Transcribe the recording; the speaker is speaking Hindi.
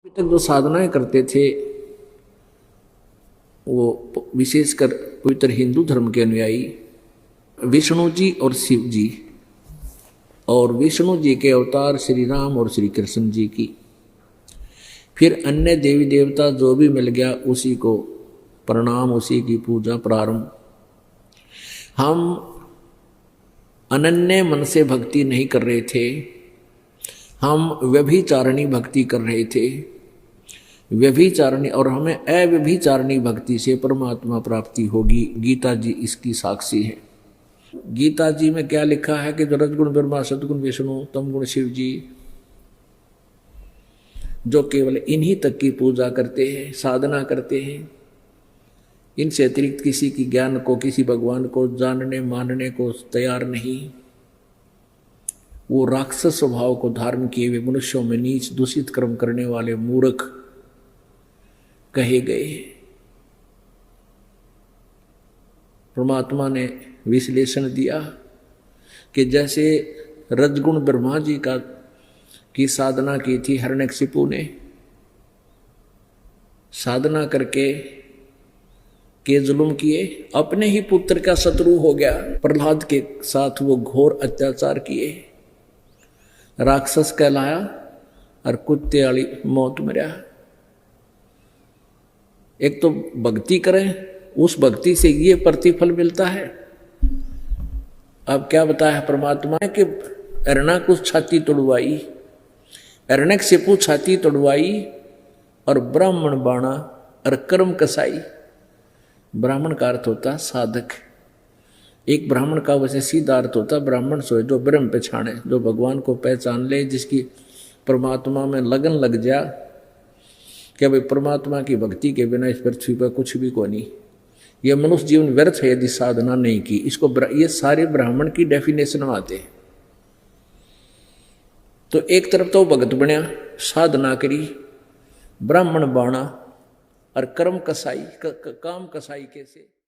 अभी तक जो साधनाएं करते थे वो विशेषकर पवित्र हिंदू धर्म के अनुयायी विष्णु जी और शिव जी, और विष्णु जी के अवतार श्री राम और श्री कृष्ण जी की, फिर अन्य देवी देवता जो भी मिल गया उसी को प्रणाम, उसी की पूजा प्रारंभ। हम अनन्य मन से भक्ति नहीं कर रहे थे, हम व्यभिचारिणी भक्ति कर रहे थे। व्यभिचारिणी, और हमें अव्यभिचारिणी भक्ति से परमात्मा प्राप्ति होगी। गीता जी इसकी साक्षी है। गीता जी में क्या लिखा है कि जो रजगुण ब्रह्मा, सदगुण विष्णु, तमगुण शिव जी, जो केवल इन्हीं तक की पूजा करते हैं, साधना करते हैं, इनसे अतिरिक्त किसी की ज्ञान को, किसी भगवान को जानने मानने को तैयार नहीं, वो राक्षस स्वभाव को धारण किए हुए मनुष्यों में नीच दूषित कर्म करने वाले मूर्ख कहे गए। परमात्मा ने विश्लेषण दिया कि जैसे रजगुण ब्रह्मा जी की साधना की थी हिरण्यकशिपु ने, साधना करके के जुल्म किए, अपने ही पुत्र का शत्रु हो गया। प्रहलाद के साथ वो घोर अत्याचार किए, राक्षस कहलाया और कुत्ते वाली मौत मरा। एक तो भक्ति करें, उस भक्ति से ये प्रतिफल मिलता है। अब क्या बताया परमात्मा ने कि हिरण्याकुश छाती तोड़वाई, हिरण्यकशिपु छाती तोड़वाई, और ब्राह्मण बाणा और कर्म कसाई। ब्राह्मण का अर्थ होता साधक। एक ब्राह्मण का वैसे सीधा अर्थ होता ब्राह्मण सोए जो ब्रह्म पहचाने, जो भगवान को पहचान ले, जिसकी परमात्मा में लगन लग जा कि भाई परमात्मा की भक्ति के बिना इस पृथ्वी पर कुछ भी को नहीं, यह मनुष्य जीवन व्यर्थ है यदि साधना नहीं की। इसको ये सारे ब्राह्मण की डेफिनेशन में आते हैं। तो एक तरफ तो भगत बनया, साधना करी, ब्राह्मण बाणा और कर्म कसाई, काम कसाई कैसे।